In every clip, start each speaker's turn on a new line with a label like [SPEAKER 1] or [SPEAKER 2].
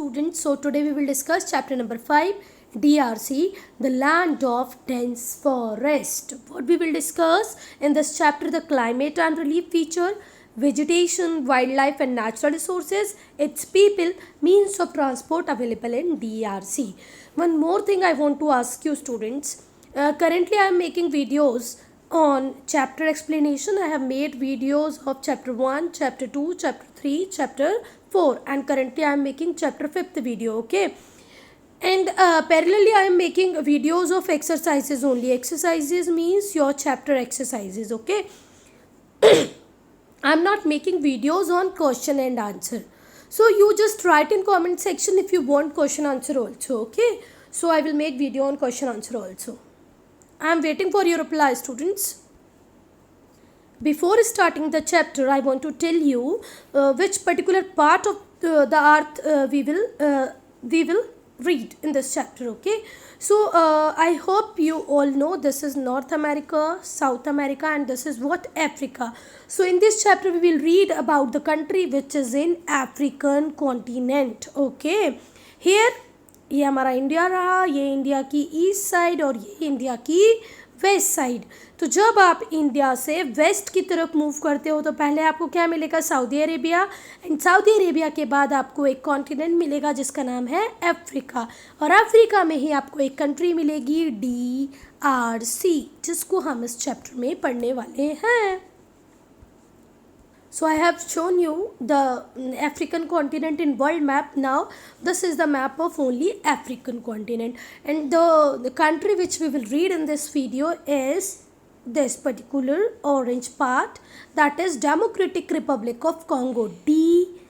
[SPEAKER 1] Students, so today we will discuss chapter number 5, DRC, the land of dense forest. What we will discuss in this chapter: the climate and relief feature, vegetation, wildlife and natural resources, its people, means of transport available in DRC. One more thing I want to ask you, students. Currently I am making videos on chapter explanation. I have made videos of chapter 1, chapter 2, chapter 3, chapter 4, and currently I am making chapter 5th video. Okay, and parallelly I am making videos of exercises only. Exercises means your chapter exercises. Okay, I am not making videos on question and answer, so you just write in comment section if you want question answer also. Okay, so I will make video on question answer also. I am waiting for your reply, students. Before starting the chapter, I want to tell you which particular part of the earth we will read in this chapter. Okay, so I hope you all know this is North America, South America, and this is what Africa. So in this chapter we will read about the country which is in African continent. Okay, here ये हमारा India रहा, ये India की east side और ये India की west side. तो जब आप इंडिया से वेस्ट की तरफ मूव करते हो तो पहले आपको क्या मिलेगा? Saudi Arabia. And Saudi Arabia के बाद आपको एक कॉन्टिनेंट मिलेगा जिसका नाम है अफ्रीका. और अफ्रीका में ही आपको एक कंट्री मिलेगी DRC, जिसको हम इस चैप्टर में पढ़ने वाले हैं. So I have shown you the African continent in world map. Now this is the map of only African continent, and the country which we will read in this video is this particular orange part, that is Democratic Republic of Congo, DRC,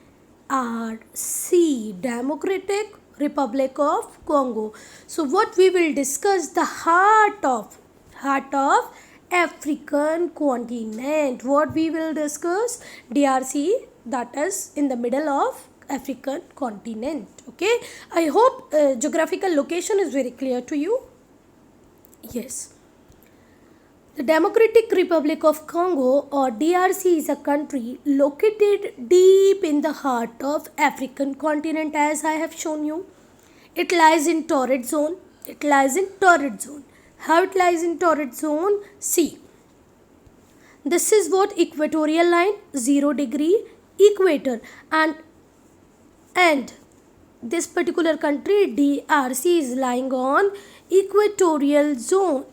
[SPEAKER 1] Democratic Republic of Congo. So what we will discuss, the heart of African continent. What we will discuss? DRC, that is in the middle of African continent. Okay, I hope geographical location is very clear to you. Yes, the Democratic Republic of Congo or DRC is a country located deep in the heart of African continent, as I have shown you. It lies in torrid zone. How it lies in torrid zone? See, this is what equatorial line, 0 degree equator, and this particular country DRC is lying on equatorial zone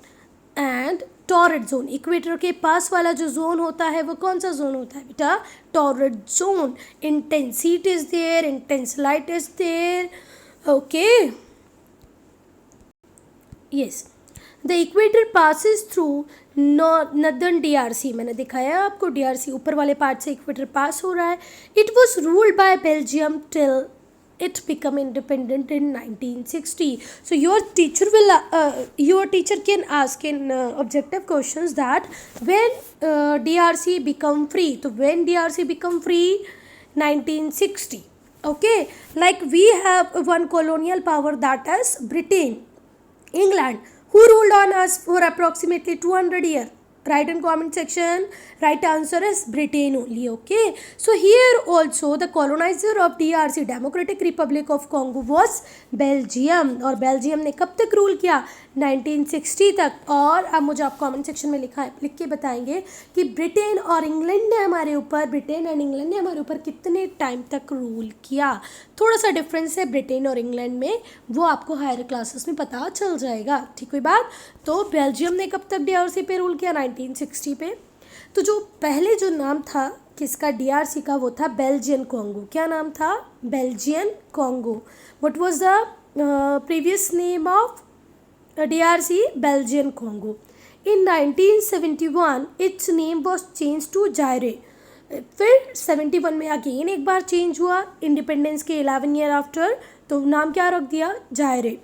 [SPEAKER 1] and torrid zone. Equator के पास वाला जो zone होता है वो कौन सा zone होता है बेटा? Torrid zone. Intense heat is there, intense light is there. Okay, yes, the equator passes through northern DRC. मैंने दिखाया आपको DRC ऊपर वाले पार्ट से इक्वेटर पास हो रहा है. It was ruled by Belgium till it became independent in 1960. So your teacher can ask in objective questions that when DRC become free. So when DRC become free? 1960. Okay, like we have one colonial power, that is Britain, England, who ruled on us for approximately 200 years. Write in comment section. Right answer is Britain only. Okay, so here also the colonizer of DRC, Democratic Republic of Congo, was Belgium. और Belgium ने कब तक rule किया? 1960 तक. और अब मुझे आप कमेंट सेक्शन में लिख के बताएंगे कि ब्रिटेन और इंग्लैंड ने हमारे ऊपर, ब्रिटेन एंड इंग्लैंड ने हमारे ऊपर कितने टाइम तक रूल किया. थोड़ा सा डिफरेंस है ब्रिटेन और इंग्लैंड में, वो आपको हायर क्लासेस में पता चल जाएगा. ठीक हुई बात. तो बेल्जियम ने कब तक DRC पे रूल किया? 1960 पे. तो जो पहले जो नाम था किसका? DRC का, वो था बेल्जियन कॉन्गो. क्या नाम था? Belgian Congo. What was the previous name of DRC? Belgian Congo. In 1971 its name was change to Zaire. फिर 71 में अगेन एक बार चेंज हुआ इंडिपेंडेंस के 11 ईयर आफ्टर. तो नाम क्या रख दिया? जायरे.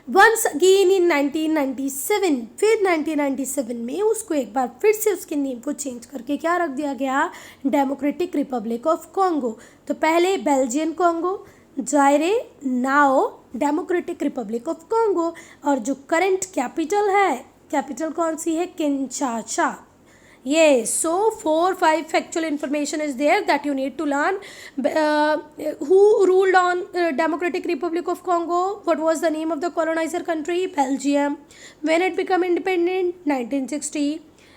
[SPEAKER 1] वंस अगेन इन 1997, फिर 1997 में उसको एक बार फिर से उसके नेम को चेंज करके क्या रख दिया गया? Democratic republic of Congo. तो पहले Belgian Congo, जायरे, now democratic republic of Congo. और जो करंट कैपिटल है, कैपिटल कौन सी है? Kinshasa. Yes, so 4 5 factual information is there that you need to learn. Who ruled on Democratic Republic of Congo? What was the name of the colonizer country? Belgium. When it became independent? 1960.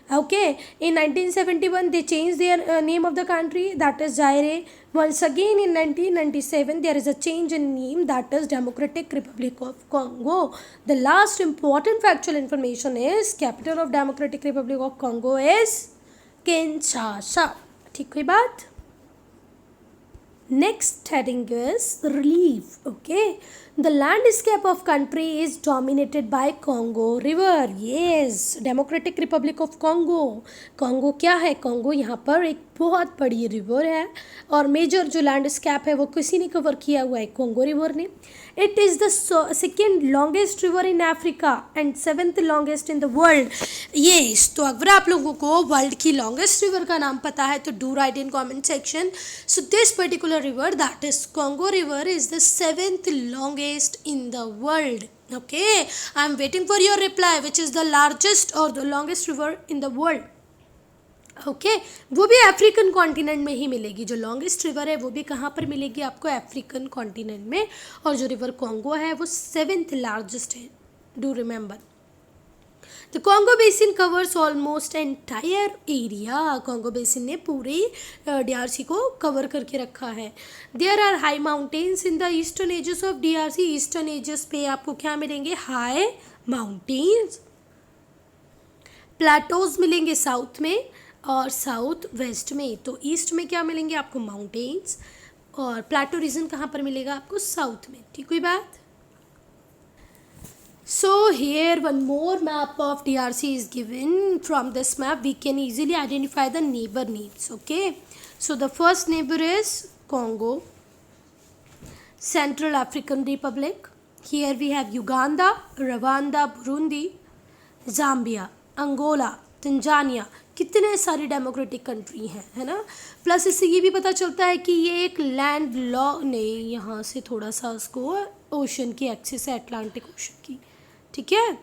[SPEAKER 1] Okay, in 1971 they changed their name of the country, that is Zaire. Once again in 1997 there is a change in name, that is Democratic Republic of Congo. The last important factual information is capital of Democratic Republic of Congo is Kinshasa. ठीक हुई बात. Next heading is relief. Okay, the landscape of country is dominated by Congo River. Yes, Democratic Republic of Congo. Congo क्या है? Congo यहाँ पर एक बहुत बड़ी रिवर है और मेजर जो लैंडस्केप है वो किसी ने कवर किया हुआ है, कोंगो रिवर ने. It is the second longest river in Africa and 7th longest in the world. Yes, तो अगर आप लोगों को वर्ल्ड की लॉन्गेस्ट रिवर का नाम पता है तो do right in comment section. So this particular river, that is Congo river, is the 7th longest in the world. Okay, I am waiting for your reply. Which is the largest or the longest river in the world? Okay वो भी African continent में ही मिलेगी. जो longest river है वो भी कहाँ पर मिलेगी आपको? अफ्रीकन कॉन्टिनेंट में. और जो रिवर कॉन्गो है वो 7th लार्जेस्ट है. Do remember. The Congo basin covers almost entire area. Congo basin ने पूरे DRC को कवर करके रखा है. There are high mountains in the eastern edges of DRC. Eastern edges पे आपको क्या मिलेंगे? High mountains. प्लेटोज मिलेंगे साउथ में और साउथ वेस्ट में. तो ईस्ट में क्या मिलेंगे आपको? माउंटेन्स. और प्लेटो रीजन कहाँ पर मिलेगा आपको? साउथ में. ठीक हुई बात. So here one more map of DRC is given. From this map we can easily identify the neighbor names. Okay, so the first neighbor is Congo, Central African Republic. Here we have Uganda, Rwanda, Burundi, Zambia, Angola, Tanzania. कितने सारी democratic country हैं, है ना. Plus इससे ये भी पता चलता है कि ये एक लैंड लॉ नहीं, यहाँ से थोड़ा सा उसको ओशन की एक्सिस है, अटलांटिक ओशन की. ठीक है.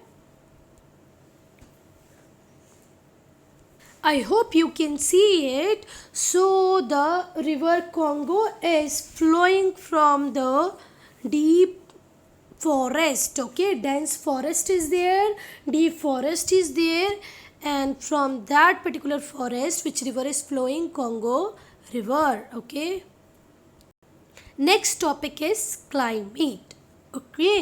[SPEAKER 1] I hope you can see it. So the river Congo is flowing from the deep forest. Okay, dense forest is there, deep forest is there, and from that particular forest which river is flowing? Congo river. Okay, next topic is climate. Okay,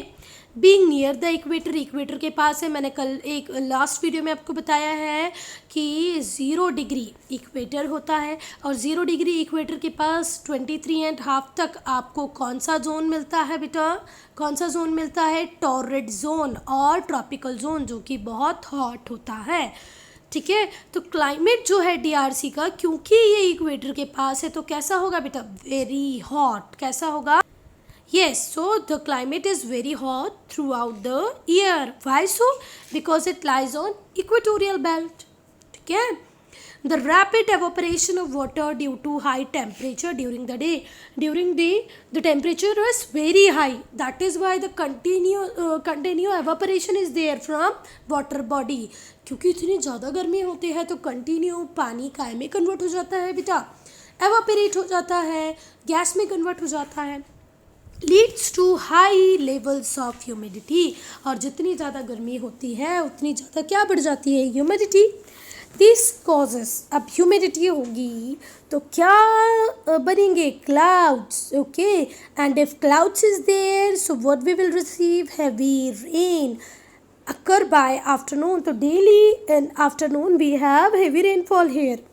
[SPEAKER 1] being near the equator. Equator के पास है. मैंने कल एक last video में आपको बताया है कि 0 डिग्री इक्वेटर होता है और 0 डिग्री इक्वेटर के पास 23.5 तक आपको कौन सा जोन मिलता है बेटा? कौन सा जोन मिलता है? टॉर्रिड जोन और ट्रॉपिकल जोन, जो कि बहुत हॉट होता है. ठीक है. तो क्लाइमेट जो है DRC का, क्योंकि ये इक्वेटर के पास है तो कैसा होगा बेटा? Very hot. कैसा होगा? Yes, so the climate is very hot throughout the year. Why so? Because it lies on equatorial belt. ठीक है. The rapid evaporation of water due to high temperature during the day. During day, the temperature is very high. That is why the continue evaporation is there from water body. क्योंकि इतनी ज़्यादा गर्मी होती है तो continue पानी काय में कन्वर्ट हो जाता है बेटा? एवापोरेट हो जाता है, गैस में कन्वर्ट हो जाता है. Leads to high levels of humidity. और जितनी ज़्यादा गर्मी होती है उतनी ज़्यादा क्या बढ़ जाती है? ह्यूमिडिटी. This causes. अब ह्यूमिडिटी होगी तो क्या बनेंगे? Clouds. Okay, and if clouds is there so what we will receive? Heavy rain occur by afternoon. तो daily in afternoon we have heavy rainfall here.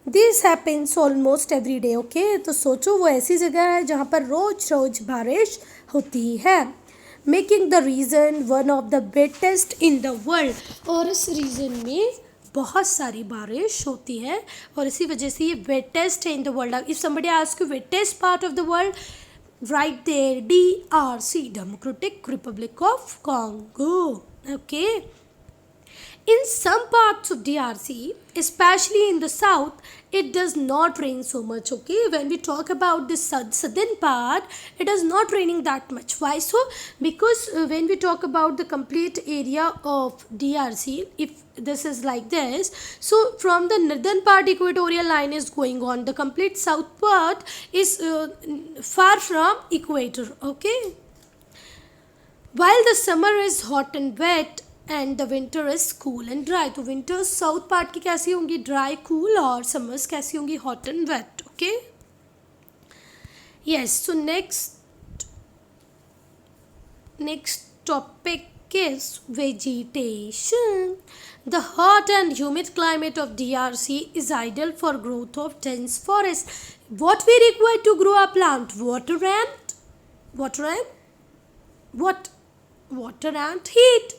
[SPEAKER 1] This happens almost every day. Okay, तो सोचो वो ऐसी जगह है जहाँ पर रोज रोज बारिश होती है. Making the region one of the wettest in the world. और इस रीजन में बहुत सारी बारिश होती है और इसी वजह से ये वेटेस्ट है in the world. If somebody ask you wettest part of the world, right there DRC, democratic republic of Congo. Okay, In some parts of DRC, especially in the south, it does not rain so much. Okay, when we talk about the southern part, it is not raining that much. Why so? Because when we talk about the complete area of DRC, if this is like this, so from the northern part, equatorial line is going on. The complete south part is far from equator. Okay, while the summer is hot and wet and the winter is cool and dry. तो winters south part की कैसी होंगी, dry cool, और summers कैसी होंगी, hot and wet. Okay, yes. So next topic is vegetation. The hot and humid climate of DRC is ideal for growth of dense forest. What we require to grow a plant? Water and heat.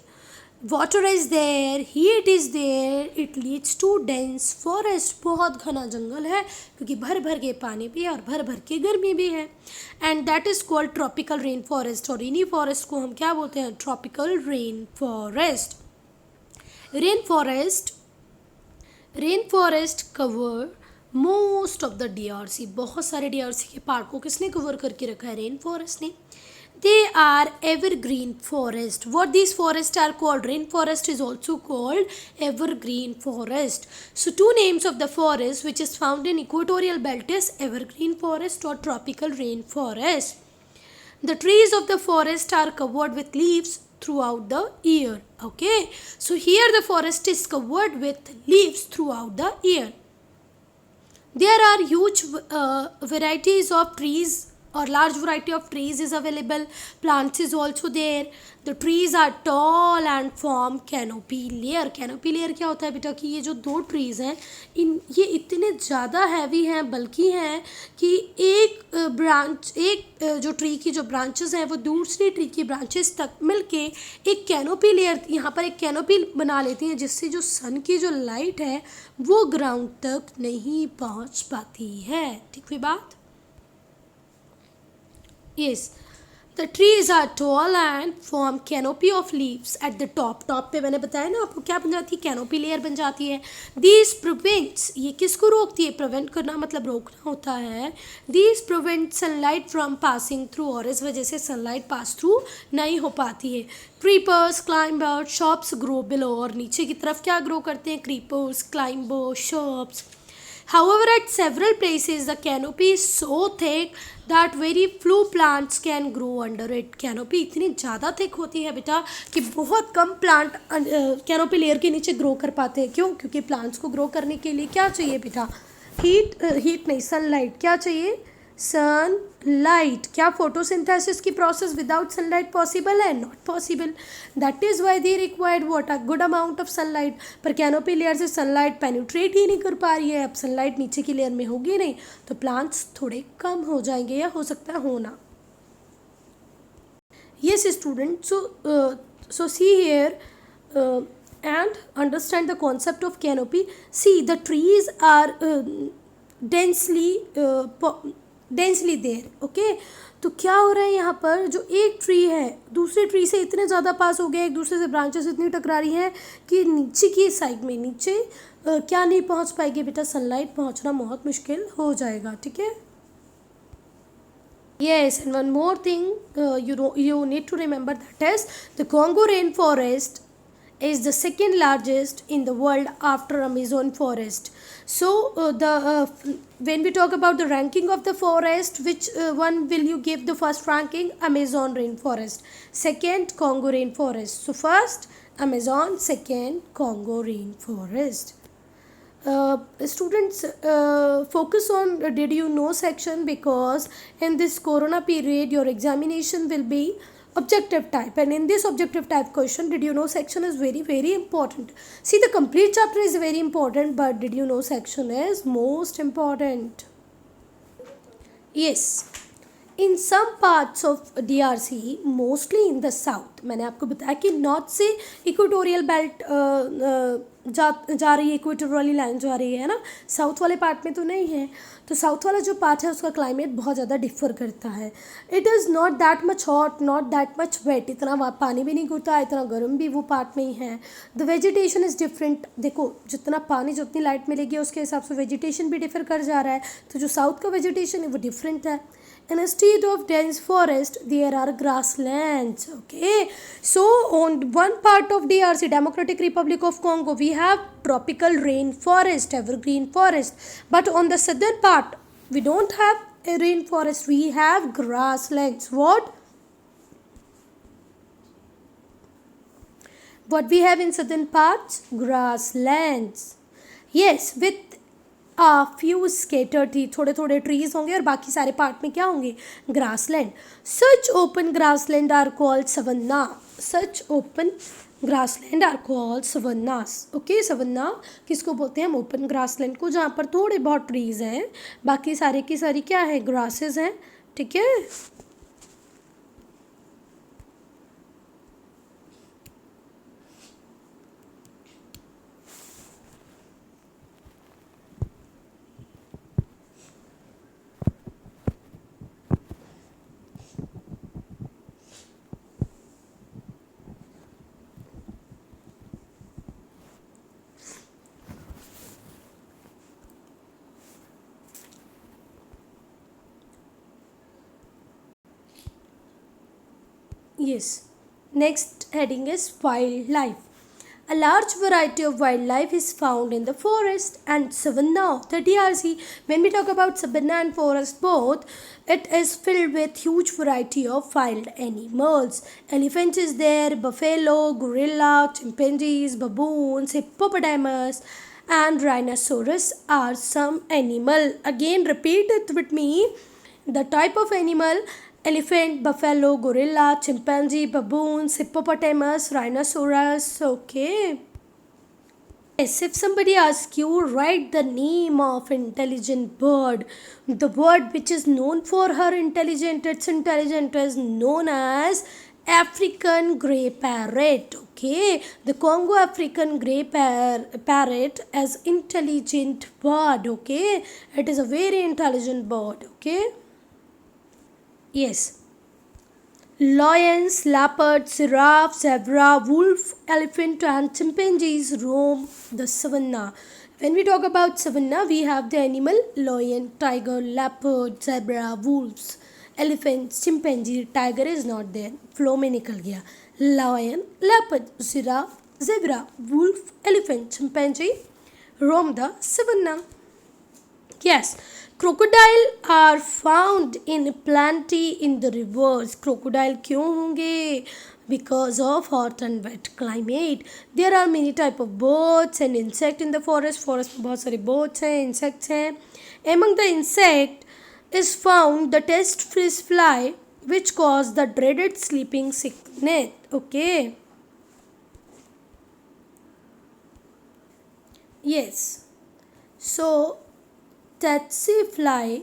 [SPEAKER 1] Water is there, heat is there, it leads to dense forest. बहुत घना जंगल है क्योंकि भर भर के पानी भी है और भर भर के गर्मी भी है. And that is called tropical rain forest. और इन्हीं फॉरेस्ट को हम क्या बोलते हैं? Tropical rain forest. Rain forest cover most of the DRC. बहुत सारे DRC के पार्क को किसने कवर करके रखा है? रेन फॉरेस्ट ने. They are evergreen forest. What these forests are called? Rainforest is also called evergreen forest. So two names of the forest which is found in equatorial belt is evergreen forest or tropical rainforest. The trees of the forest are covered with leaves throughout the year. Okay, so here the forest is covered with leaves throughout the year. There are huge varieties of trees, or large variety of trees is available. Plants is also there. The trees are tall and form canopy layer. Canopy layer क्या होता है बेटा? कि ये जो दो trees हैं, ये इतने ज़्यादा हैवी हैं, बल्कि हैं कि एक जो ट्री की जो ब्रांचेस हैं वो दूसरी ट्री की ब्रांचेस तक मिलके एक कैनोपी लेयर, यहाँ पर एक कैनोपी बना लेती हैं, जिससे जो सन की जो लाइट है वो ग्राउंड तक नहीं पहुँच पाती है. ठीक हुई बात? Yes, the trees are tall and form canopy of leaves at the top. Top पे मैंने बताया ना आपको क्या बन जाती है? कैनोपी लेयर बन जाती है. These prevents, ये किसको रोकती है? प्रिवेंट करना मतलब रोकना होता है. These prevent sunlight from passing through, और इस वजह से सनलाइट पास थ्रू नहीं हो पाती है. Creepers, climbers, shrubs grow below, और नीचे की तरफ क्या ग्रो करते हैं? Creepers, climbers, shrubs. However, at several places the canopy is so thick that very few plants can grow under it. Canopy इतनी ज़्यादा thick होती है बेटा कि बहुत कम प्लांट canopy लेयर के नीचे ग्रो कर पाते हैं. क्यों? क्योंकि प्लांट्स को ग्रो करने के लिए क्या चाहिए बेटा? हीट नहीं, सनलाइट. क्या चाहिए? सनलाइट. क्या फोटोसिंथेसिस की प्रोसेस विदाउट सनलाइट पॉसिबल है? Not possible. That is why they required what? A good amount of sunlight. पर कैनोपी लेयर से सनलाइट पेनिट्रेट ही नहीं कर पा रही है. अब सनलाइट नीचे की लेयर में होगी नहीं तो प्लांट्स थोड़े कम हो जाएंगे, या हो सकता है होना. Yes, student. So see here and understand the concept of canopy. See, the trees are densely there. Okay, तो क्या हो रहा है यहाँ पर? जो एक ट्री है दूसरे ट्री से इतने ज़्यादा पास हो गया, एक दूसरे से ब्रांचेस इतनी टकरा रही हैं कि नीचे की साइड में नीचे क्या नहीं पहुँच पाएगी बेटा? सनलाइट पहुँचना बहुत मुश्किल हो जाएगा. ठीक है. Yes, and one more thing you need to remember, that is the Congo rainforest is the second largest in the world after Amazon forest. So when we talk about the ranking of the forest, which one will you give the first ranking? Amazon rainforest. Second, Congo rainforest. So first Amazon, second Congo rainforest. Students, focus on did you know section, because in this corona period your examination will be objective type, and in this objective type question did you know section is very very important. See, the complete chapter is very important, but did you know section is most important. Yes, in some parts of DRC mostly in the south, मैंने आपको बताया कि north से equatorial belt जा रही है, equator वाली line जा रही है ना, साउथ वाले पार्ट में तो नहीं है। तो साउथ वाला जो पार्ट है उसका क्लाइमेट बहुत ज़्यादा डिफर करता है। It is not that much hot, not that much wet, इतना वहाँ पानी भी नहीं गिरता, इतना गर्म भी वो पार्ट में ही है। द वेजिटेशन इज़ डिफरेंट, देखो जितना पानी जितनी लाइट मिलेगी उसके हिसाब से वेजिटेशन भी डिफर कर जा रहा है। तो जो साउथ का वेजिटेशन है वो डिफरेंट है। Instead of dense forest, there are grasslands. Okay, so on one part of DRC, Democratic Republic of Congo, we have tropical rainforest, evergreen forest. But on the southern part, we don't have a rainforest. We have grasslands. What we have in southern parts? Grasslands. Yes, with few scatter tree, थोड़े थोड़े trees होंगे और बाकी सारे part में क्या होंगे? Grassland. Such open grassland are called savanna. Such open grassland are called savannas. Okay, savanna किसको बोलते हैं? हम ओपन ग्रासलैंड को, जहाँ पर थोड़े बहुत ट्रीज हैं, बाकी सारे की सारी क्या है? ग्रासेस हैं। ठीक है। Yes. Next heading is wildlife. A large variety of wildlife is found in the forest and savanna of the DRC. When we talk about savanna and forest both, it is filled with huge variety of wild animals. Elephant is there, buffalo, gorilla, chimpanzees, baboons, hippopotamus, and rhinoceros are some animal. Again, repeat it with me. The type of animal: elephant, buffalo, gorilla, chimpanzee, baboons, hippopotamus, rhinoceros. Okay. Yes, if somebody asks you, write the name of intelligent bird. The bird which is known for her its intelligence is known as African grey parrot. Okay, the Congo African grey parrot as intelligent bird. Okay, it is a very intelligent bird. Okay. Yes. Lions, leopards, giraffe, zebra, wolf, elephant and chimpanzees roam the savanna. When we talk about savanna, we have the animal lion, tiger, leopard, zebra, wolves, elephants, chimpanzee. Tiger is not there, flow में निकल गया. Lion, leopard, giraffe, zebra, wolf, elephant, chimpanzee roam the savanna. Yes. Crocodile are found in plenty in the rivers. Crocodile क्यों होंगे? Because of hot and wet climate. There are many type of birds and insect in the forest. Forest में बहुत सारे birds हैं, insects हैं. Among the insect is found the test fish fly, which cause the dreaded sleeping sickness. Okay. Yes. So tsetse fly,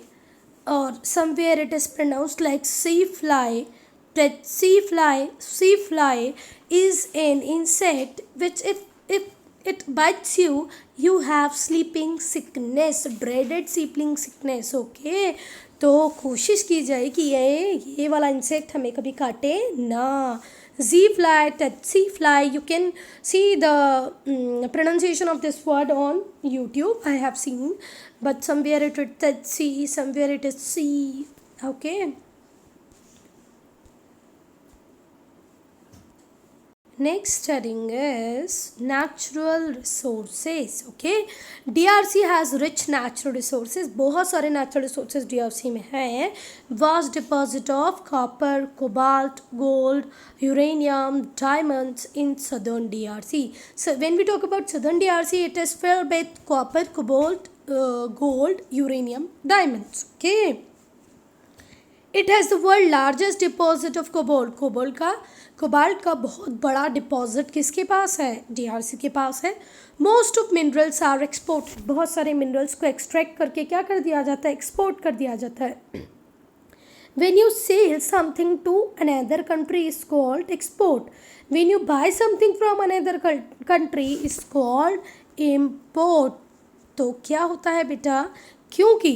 [SPEAKER 1] or somewhere it is pronounced like sea fly. Tsetse fly, sea fly is an insect which if it bites you, you have sleeping sickness, dreaded sleeping sickness. Okay, तो कोशिश की जाए कि ये वाला insect हमें कभी काटे ना. Z fly, tsetse fly. You can see the pronunciation of this word on YouTube. I have seen, but somewhere it is tsetse, somewhere it is C. Okay. Next heading is natural resources. Okay, DRC has rich natural resources. बहुत सारे natural resources DRC में हैं. Vast deposit of copper, cobalt, gold, uranium, diamonds in southern DRC. So when we talk about southern DRC, it is filled with copper, cobalt, gold, uranium, diamonds. Okay. It has the world largest deposit of cobalt. Cobalt का बहुत बड़ा deposit किसके पास है? DRC के पास है. Most of minerals are exported. बहुत सारे मिनरल्स को एक्सट्रैक्ट करके क्या कर दिया जाता है? एक्सपोर्ट कर दिया जाता है. When you sell something to another country is called export. When you buy something from another country is called import. तो क्या होता है बेटा, क्योंकि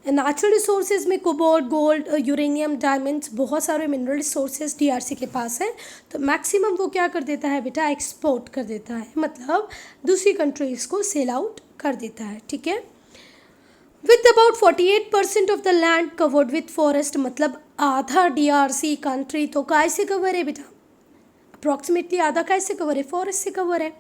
[SPEAKER 1] नेचुरल रिसोर्सेज में कोबाल्ट, गोल्ड, यूरेनियम, डायमंड्स, बहुत सारे मिनरल रिसोर्सेज डीआरसी के पास हैं, तो मैक्सिमम वो क्या कर देता है बेटा, एक्सपोर्ट कर देता है, मतलब दूसरी कंट्रीज़ को सेल आउट कर देता है, ठीक है। With about 48% of the land covered with forest, मतलब आधा डीआरसी कंट्री तो काय से कवर है बेटा, अप्रॉक्सीमेटली आधा काय से कवर है, फॉरेस्ट से कवर है।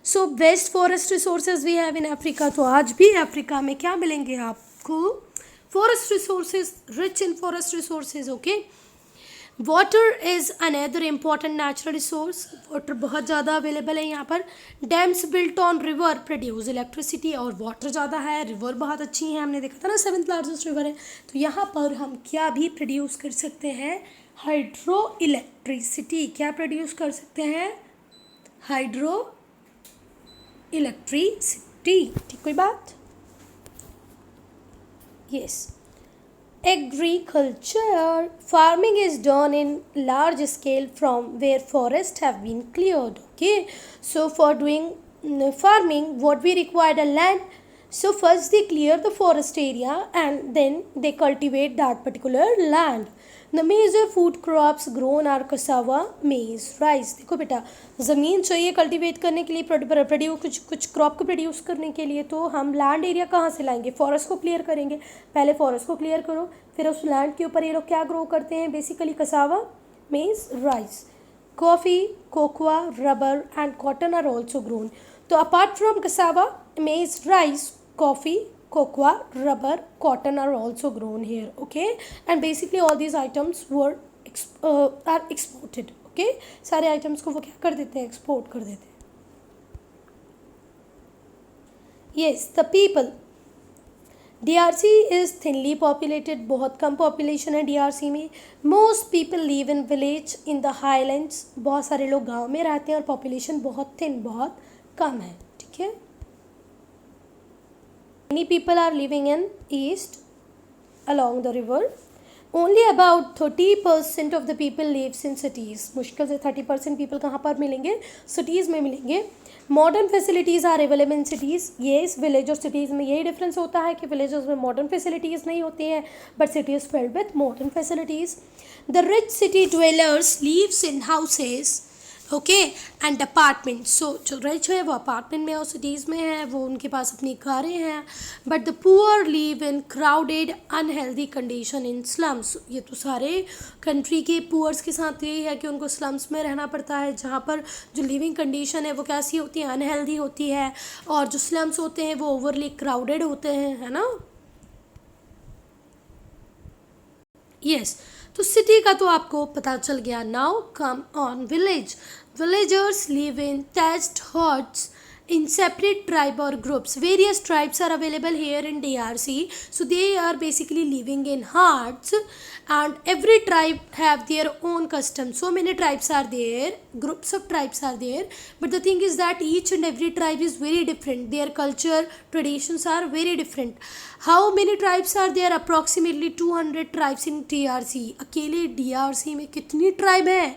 [SPEAKER 1] So best forest resources we have in Africa, तो आज भी अफ्रीका में क्या मिलेंगे आपको, forest resources, rich in forest resources, okay. Water is another important natural resource. Water बहुत ज़्यादा अवेलेबल है यहाँ पर। Dams built on river produce electricity, और वाटर ज़्यादा है, रिवर बहुत अच्छी है, हमने देखा था ना 7th लार्जेस्ट रिवर है, तो यहाँ पर हम क्या भी प्रोड्यूस कर सकते हैं, हाइड्रो इलेक्ट्रिसिटी। क्या प्रोड्यूस कर सकते हैं, हाइड्रो इलेक्ट्रिसिटी, ठीक, कोई बात। Yes. Agriculture, farming is done in large scale from where forests have been cleared, okay. So for doing farming, what we require a land. So first they clear the forest area and then they cultivate that particular land. The major food crops grown are cassava, maize, rice. देखो बेटा, ज़मीन चाहिए cultivate करने के लिए, produce कुछ crop को produce करने के लिए, तो हम लैंड एरिया कहाँ से लाएंगे, फॉरेस्ट को क्लियर करेंगे। पहले फॉरेस्ट को क्लियर करो, फिर उस लैंड के ऊपर ये लोग क्या ग्रो करते हैं, basically cassava, maize, rice, coffee, cocoa, rubber and cotton are also grown. तो apart from cassava, maize, rice, coffee, cocoa, rubber, cotton are also grown here, okay. And basically all these items were are exported, okay. सारे items को वो क्या कर देते हैं, export कर देते हैं। Yes, the people. DRC is thinly populated, बहुत कम population है DRC में। Most people live in village in the highlands, बहुत सारे लोग गाँव में रहते हैं और population बहुत thin, बहुत कम है, ठीक है। Many people are living in east along the river. Only about 30% of the people lives in cities. मुश्किल से 30% people कहाँ पर मिलेंगे, cities में मिलेंगे। Modern facilities are available in cities. Yes, village और cities में यही difference होता है कि villages में modern facilities नहीं होती हैं, but cities filled with modern facilities. The rich city dwellers lives in houses, okay, and apartment. सो जो रिच है वो अपार्टमेंट में और सिटीज़ में है, वो उनके पास अपनी कारें हैं। But the poor live in crowded unhealthy condition in slums. ये तो सारे कंट्री के पुअर्स के साथ यही है कि उनको स्लम्स में रहना पड़ता है, जहाँ पर जो लिविंग कंडीशन है वो कैसी होती है, अनहेल्दी होती है, और जो स्लम्स होते हैं वो ओवरली क्राउडेड होते हैं, है ना। यस, तो सिटी का तो आपको पता चल गया। Now come on village. Villagers live in thatched huts in separate tribe or groups. Various tribes are available here in DRC, so they are basically living in huts, and every tribe have their own customs. So many tribes are there, groups of tribes are there, but the thing is that each and every tribe is very different. Their culture, traditions are very different. How many tribes are there? Approximately 200 tribes in DRC. अकेले DRC में कितनी tribe है,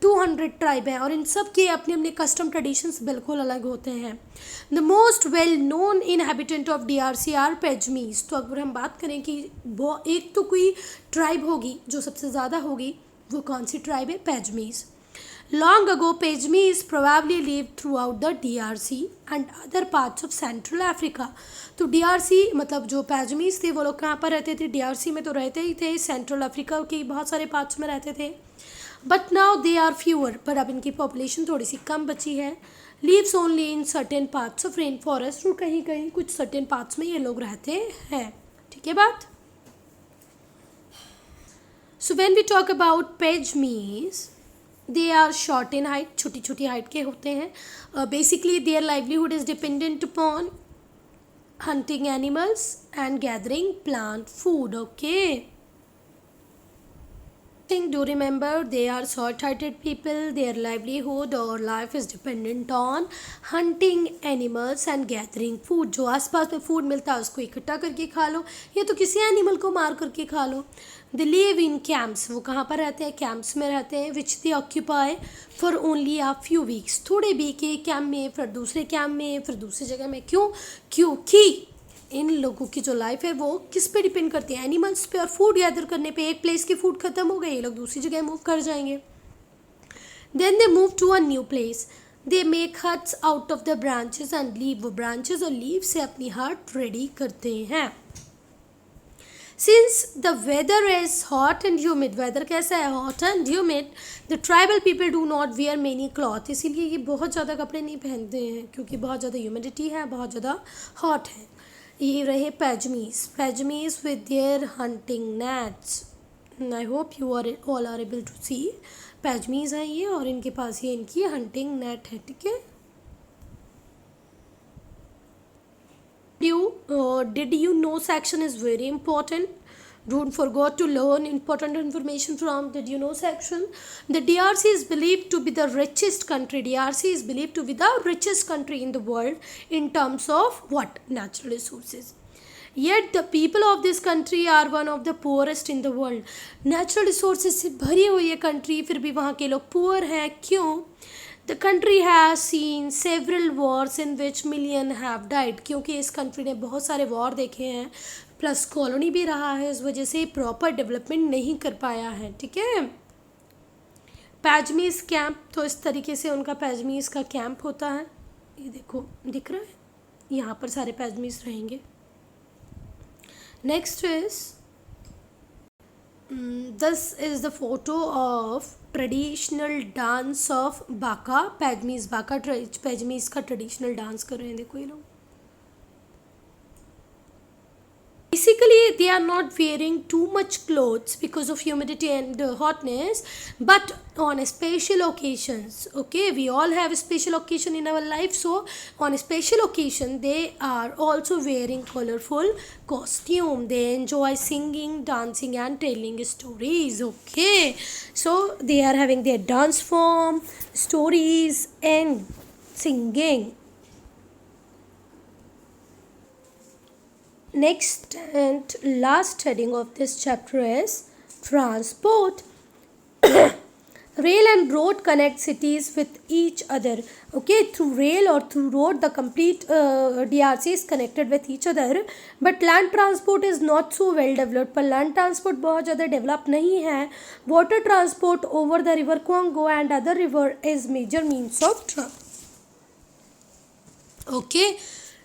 [SPEAKER 1] 200 tribe हैं, और इन सब के अपने अपने कस्टम ट्रेडिशंस बिल्कुल अलग होते हैं। The most well known inhabitant of DRC are pygmies. तो अगर हम बात करें कि वो एक तो कोई ट्राइब होगी जो सबसे ज़्यादा होगी, वो कौन सी ट्राइब है, pygmies. Long ago pygmies probably live throughout the DRC and other parts of central Africa. तो DRC मतलब जो पैजमीज थे वो लोग कहाँ पर रहते थे, DRC में तो रहते ही थे, सेंट्रल अफ्रीका के बहुत सारे पार्ट्स में रहते थे। But now they are fewer, पर अब इनकी पॉपुलेशन थोड़ी सी कम बची है। Lives only in certain parts of rain forest, और कहीं कहीं कुछ सर्टेन पार्ट्स में ये लोग रहते हैं, ठीक है बात। So when we talk about pygmies, they are short in height, छोटी छोटी हाइट के होते हैं। Basically their livelihood is dependent upon hunting animals and gathering plant food, okay. Do remember they are short-sighted people. Their livelihood or life is dependent on hunting animals and gathering food. जो आसपास में food मिलता है उसको इकट्ठा करके खा लो, या तो किसी एनिमल को मार करके खा लो। दे लिव इन कैंप्स, वो कहाँ पर रहते हैं, कैंप्स में रहते हैं, which they occupy for only a few weeks, थोड़े वीक एक कैंप में, फिर दूसरे कैंप में, फिर दूसरी जगह में। क्यों? क्योंकि इन लोगों की जो लाइफ है वो किस पे डिपेंड करती है, एनिमल्स पे और फूड गैदर करने पे। एक प्लेस की फूड खत्म हो गई, ये लोग दूसरी जगह मूव कर जाएंगे। Then they move to a new place, they make huts out of the branches and leave, वो ब्रांचेस और लीव से अपनी हट रेडी करते हैं। Since the weather is hot and humid, weather कैसा है, hot and humid, the tribal people do not wear many cloth, इसीलिए ये बहुत ज़्यादा कपड़े नहीं पहनते हैं क्योंकि बहुत ज़्यादा ह्यूमिडिटी है, बहुत ज़्यादा हॉट है। ये रहे pygmies, pygmies with their hunting nets. I hope you are all are able to see, pygmies हैं ये और इनके पास ये इनकी हंटिंग नेट है, ठीक है। Did you know section is very important. Don't forget to learn important information from did you know section. The DRC is believed to be the richest country. DRC is believed to be the richest country in the world in terms of what? Natural resources. Yet the people of this country are one of the poorest in the world. Natural resources से भरी हुई है country, फिर भी वहाँ के लोग poor हैं। क्यों? The country has seen several wars in which millions have died. क्योंकि इस country ने बहुत सारे war देखे हैं, प्लस कॉलोनी भी रहा है, इस वजह से प्रॉपर डेवलपमेंट नहीं कर पाया है, ठीक है। पैजमीज कैंप, तो इस तरीके से उनका पैजमीज का कैंप होता है, ये देखो दिख रहा है, यहाँ पर सारे पैजमीज रहेंगे। Next is this is the photo of traditional dance of Baka, पैजमीज बाका, पैजमीज का ट्रेडिशनल डांस कर रहे हैं, देखो ये लोग। Basically, they are not wearing too much clothes because of humidity and hotness, but on special occasions, okay, we all have a special occasion in our life, so on a special occasion they are also wearing colorful costume. They enjoy singing, dancing and telling stories, okay, so they are having their dance form, stories and singing. Next and last heading of this chapter is transport. Rail and road connect cities with each other. Okay, through rail or through road, the complete DRC is connected with each other. But land transport is not so well developed. पर land transport बहुत ज़्यादा develop नहीं है. Water transport over the river Congo and other river is major means of travel. Okay.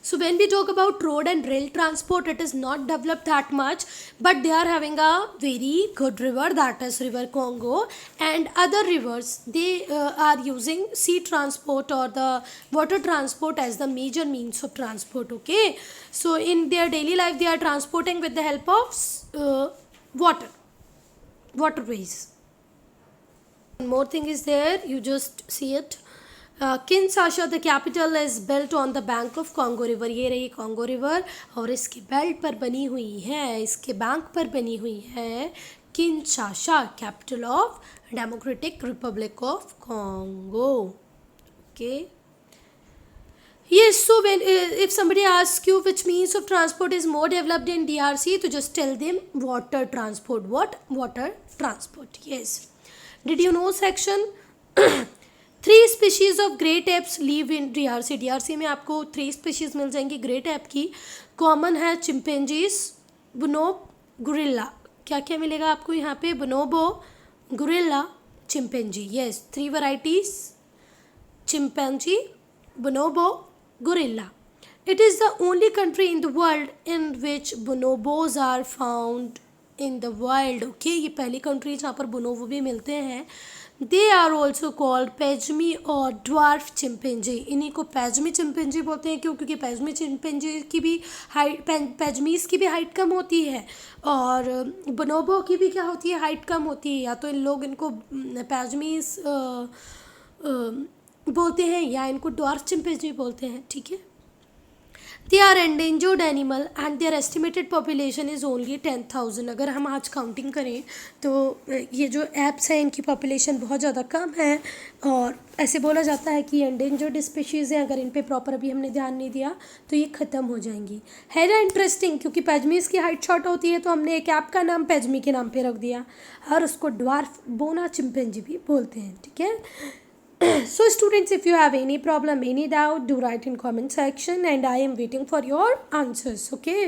[SPEAKER 1] So when we talk about road and rail transport, it is not developed that much, but they are having a very good river, that is river Congo, and other rivers. They are using sea transport or the water transport as the major means of transport, okay. So in their daily life, they are transporting with the help of waterways. One more thing is there, you just see it. Kinshasa, the capital, is built on the bank of Congo river. ये रही Congo river और इसके belt पर बनी हुई है, इसके bank पर बनी हुई है Kinshasa, capital of Democratic Republic of Congo. Okay. Yes, so when if somebody asks you which means of transport is more developed in DRC, तो just tell them water transport. What? Water transport. Yes. Did you know section? 3 species of great apes live in DRC. DRC में आपको 3 species मिल जाएंगी great app की। Common है chimpanzees, बोनोब, gorilla. क्या क्या मिलेगा आपको यहाँ पे? बोनोबो, gorilla, chimpanzee. Yes, 3 varieties, chimpanzee, बोनोबो, gorilla. It is the only country in the world in which bonobos are found in the wild. Okay, ये पहली कंट्री जहाँ पर बोनोबो भी मिलते हैं। They are also called पैजमी और ड्वार्फ चिंपैंजी। इन्हीं को पैजमी चिंपैंजी बोलते हैं क्यों? क्योंकि पैजमी चिंपैंजी की भी हाइट, पैजमीज की भी हाइट कम होती है और बोनोबो की भी क्या होती है, हाइट कम होती है। या तो इन लोग इनको पैजमीज बोलते हैं या इनको ड्वार्फ चिंपैंजी बोलते हैं, ठीक है। They are endangered animal and their estimated population is only 10,000। अगर हम आज काउंटिंग करें तो ये जो एप्स हैं इनकी पॉपुलेशन बहुत ज़्यादा कम है, और ऐसे बोला जाता है कि एंडेंजर्ड स्पीशीज़ हैं, अगर इन पे प्रॉपर अभी हमने ध्यान नहीं दिया तो ये ख़त्म हो जाएंगी। है ना इंटरेस्टिंग, क्योंकि पैजमीज़ की हाइट शॉर्ट होती है तो हमने एक ऐप का नाम पैजमी के नाम पे रख दिया, और उसको ड्वार्फ बोना चिंपैंजी भी बोलते हैं, ठीक है। So students, if you have any problem, any doubt, do write in comment section and I am waiting for your answers, okay?